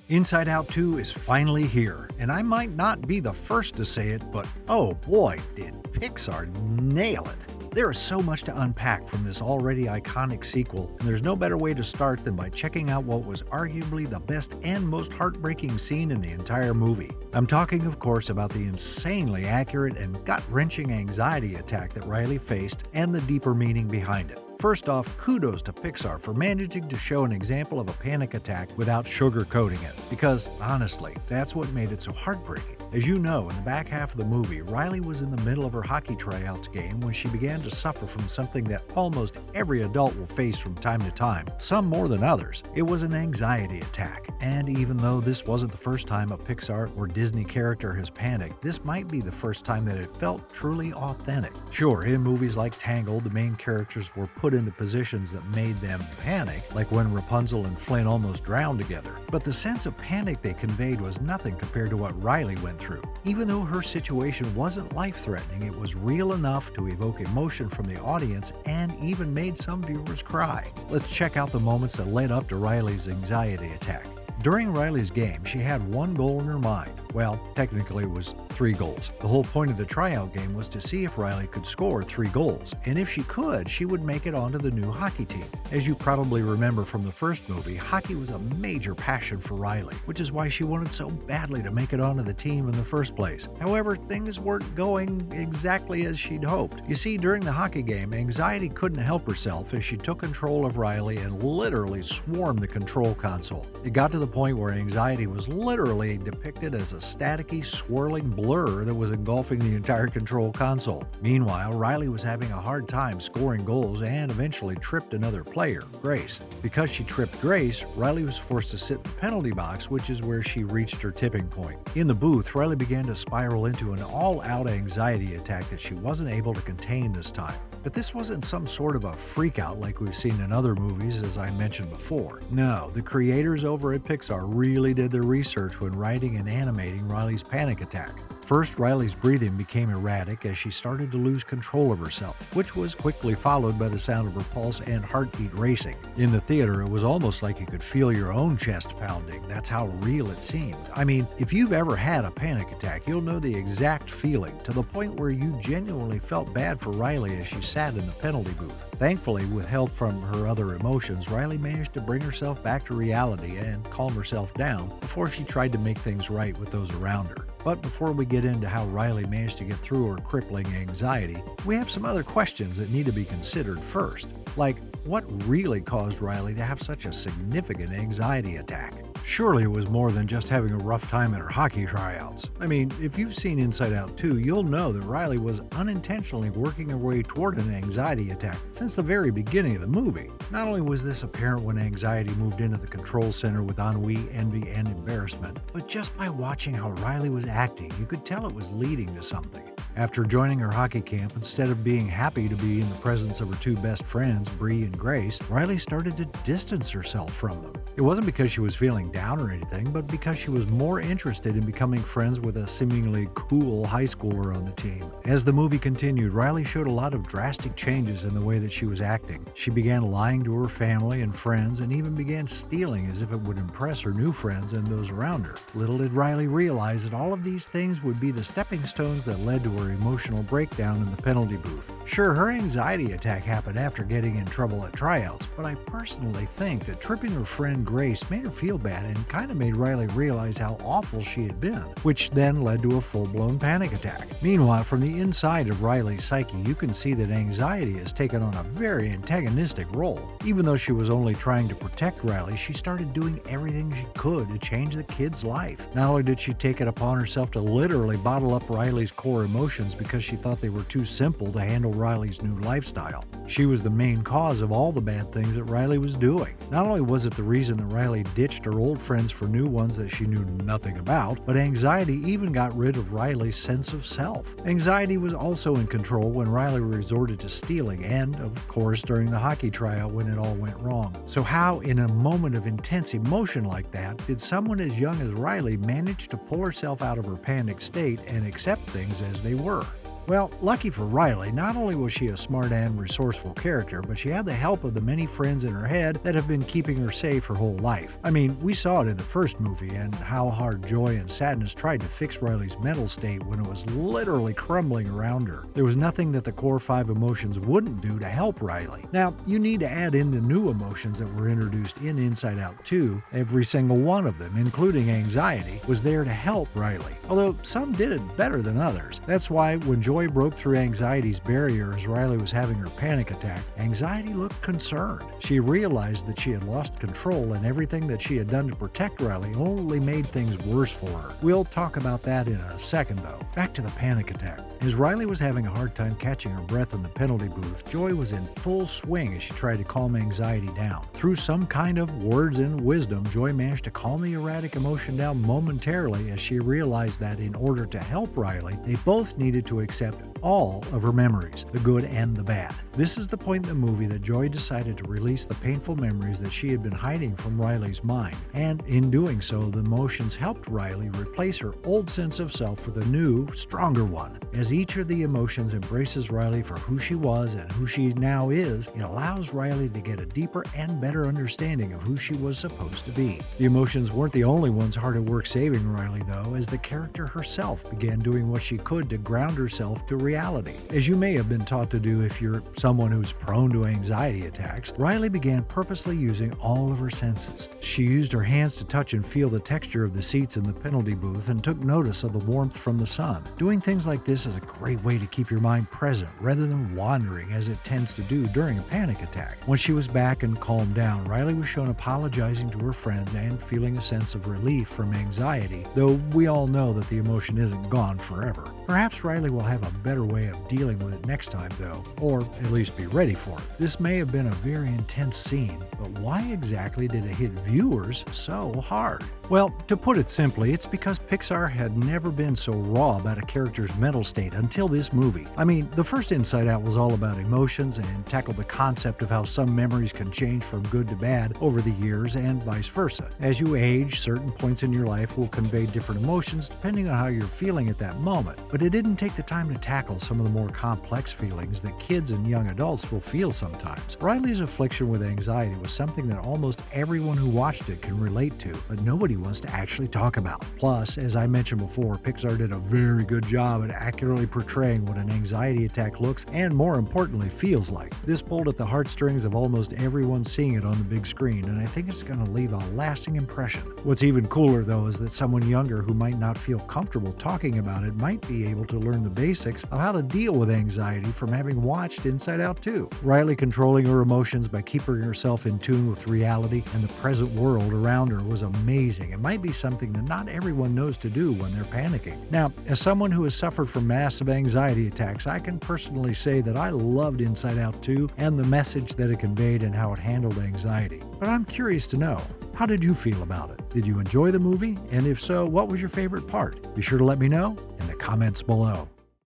Inside Out 2 is finally here, and I might not be the first to say it, but oh boy, did Pixar nail it! There is so much to unpack from this already iconic sequel, and there's no better way to start than by checking out what was arguably the best and most heartbreaking scene in the entire movie. I'm talking, of course, about the insanely accurate and gut-wrenching anxiety attack that Riley faced and the deeper meaning behind it. First off, kudos to Pixar for managing to show an example of a panic attack without sugarcoating it, because honestly, that's what made it so heartbreaking. As you know, in the back half of the movie, Riley was in the middle of her hockey tryouts game when she began to suffer from something that almost every adult will face from time to time, some more than others. It was an anxiety attack, and even though this wasn't the first time a Pixar or Disney character has panicked, this might be the first time that it felt truly authentic. Sure, in movies like Tangled, the main characters were put into positions that made them panic, like when Rapunzel and Flynn almost drowned together. But the sense of panic they conveyed was nothing compared to what Riley went through. Even though her situation wasn't life-threatening, it was real enough to evoke emotion from the audience and even made some viewers cry. Let's check out the moments that led up to Riley's anxiety attack. During Riley's game, she had one goal in her mind. Well, technically it was 3 goals. The whole point of the tryout game was to see if Riley could score 3 goals, and if she could, she would make it onto the new hockey team. As you probably remember from the first movie, hockey was a major passion for Riley, which is why she wanted so badly to make it onto the team in the first place. However, things weren't going exactly as she'd hoped. You see, during the hockey game, anxiety couldn't help herself as she took control of Riley and literally swarmed the control console. It got to the point where anxiety was literally depicted as a staticky, swirling blur that was engulfing the entire control console. Meanwhile, Riley was having a hard time scoring goals and eventually tripped another player, Grace. Because she tripped Grace, Riley was forced to sit in the penalty box, which is where she reached her tipping point. In the booth, Riley began to spiral into an all-out anxiety attack that she wasn't able to contain this time. But this wasn't some sort of a freakout like we've seen in other movies, as I mentioned before. No, the creators over at Pixar really did their research when writing and animating Riley's panic attack. First, Riley's breathing became erratic as she started to lose control of herself, which was quickly followed by the sound of her pulse and heartbeat racing. In the theater, it was almost like you could feel your own chest pounding. That's how real it seemed. I mean, if you've ever had a panic attack, you'll know the exact feeling, to the point where you genuinely felt bad for Riley as she sat in the penalty booth. Thankfully, with help from her other emotions, Riley managed to bring herself back to reality and calm herself down before she tried to make things right with those around her. But before we get into how Riley managed to get through her crippling anxiety, we have some other questions that need to be considered first. Like, what really caused Riley to have such a significant anxiety attack? Surely it was more than just having a rough time at her hockey tryouts. I mean, if you've seen Inside Out 2, you'll know that Riley was unintentionally working her way toward an anxiety attack since the very beginning of the movie. Not only was this apparent when anxiety moved into the control center with ennui, envy, and embarrassment, but just by watching how Riley was acting, you could tell it was leading to something. After joining her hockey camp, instead of being happy to be in the presence of her 2 best friends, Bree and Grace, Riley started to distance herself from them. It wasn't because she was feeling down or anything, but because she was more interested in becoming friends with a seemingly cool high schooler on the team. As the movie continued, Riley showed a lot of drastic changes in the way that she was acting. She began lying to her family and friends and even began stealing as if it would impress her new friends and those around her. Little did Riley realize that all of these things would be the stepping stones that led to her emotional breakdown in the penalty booth. Sure, her anxiety attack happened after getting in trouble at tryouts, but I personally think that tripping her friend Grace made her feel bad and kind of made Riley realize how awful she had been, which then led to a full-blown panic attack. Meanwhile, from the inside of Riley's psyche, you can see that anxiety has taken on a very antagonistic role. Even though she was only trying to protect Riley, she started doing everything she could to change the kid's life. Not only did she take it upon herself to literally bottle up Riley's core emotions because she thought they were too simple to handle Riley's new lifestyle. She was the main cause of all the bad things that Riley was doing. Not only was it the reason that Riley ditched her old friends for new ones that she knew nothing about, but anxiety even got rid of Riley's sense of self. Anxiety was also in control when Riley resorted to stealing and, of course, during the hockey tryout when it all went wrong. So how, in a moment of intense emotion like that, did someone as young as Riley manage to pull herself out of her panicked state and accept things as they were? Well, lucky for Riley, not only was she a smart and resourceful character, but she had the help of the many friends in her head that have been keeping her safe her whole life. I mean, we saw it in the first movie and how hard joy and sadness tried to fix Riley's mental state when it was literally crumbling around her. There was nothing that the core 5 emotions wouldn't do to help Riley. Now, you need to add in the new emotions that were introduced in Inside Out 2. Every single one of them, including anxiety, was there to help Riley, although some did it better than others. That's why when Joy broke through anxiety's barrier as Riley was having her panic attack, anxiety looked concerned. She realized that she had lost control and everything that she had done to protect Riley only made things worse for her. We'll talk about that in a second though. Back to the panic attack. As Riley was having a hard time catching her breath in the penalty booth, Joy was in full swing as she tried to calm anxiety down. Through some kind of words and wisdom, Joy managed to calm the erratic emotion down momentarily as she realized that in order to help Riley, they both needed to accept all of her memories, the good and the bad. This is the point in the movie that Joy decided to release the painful memories that she had been hiding from Riley's mind, and in doing so, the emotions helped Riley replace her old sense of self with a new, stronger one. As each of the emotions embraces Riley for who she was and who she now is, it allows Riley to get a deeper and better understanding of who she was supposed to be. The emotions weren't the only ones hard at work saving Riley, though, as the character herself began doing what she could to ground herself to reality. As you may have been taught to do if you're someone who's prone to anxiety attacks, Riley began purposely using all of her senses. She used her hands to touch and feel the texture of the seats in the penalty booth and took notice of the warmth from the sun. Doing things like this is a great way to keep your mind present rather than wandering as it tends to do during a panic attack. Once she was back and calmed down, Riley was shown apologizing to her friends and feeling a sense of relief from anxiety, though we all know that the emotion isn't gone forever. Perhaps Riley will have a better way of dealing with it next time though, or at least be ready for it. This may have been a very intense scene, but why exactly did it hit viewers so hard? Well, to put it simply, it's because Pixar had never been so raw about a character's mental state until this movie. I mean, the first Inside Out was all about emotions and tackled the concept of how some memories can change from good to bad over the years and vice versa. As you age, certain points in your life will convey different emotions depending on how you're feeling at that moment. But it didn't take the time to tackle some of the more complex feelings that kids and young adults will feel sometimes. Riley's affliction with anxiety was something that almost everyone who watched it can relate to, but nobody wants to actually talk about. Plus, as I mentioned before, Pixar did a very good job at accurately portraying what an anxiety attack looks and, more importantly, feels like. This pulled at the heartstrings of almost everyone seeing it on the big screen, and I think it's going to leave a lasting impression. What's even cooler, though, is that someone younger who might not feel comfortable talking about it might be able to learn the basics of how to deal with anxiety from having watched Inside Out 2. Riley controlling her emotions by keeping herself in tune with reality and the present world around her was amazing. It might be something that not everyone knows to do when they're panicking. Now, as someone who has suffered from massive anxiety attacks, I can personally say that I loved Inside Out 2 and the message that it conveyed and how it handled anxiety. But I'm curious to know, how did you feel about it? Did you enjoy the movie? And if so, what was your favorite part? Be sure to let me know in the comments below.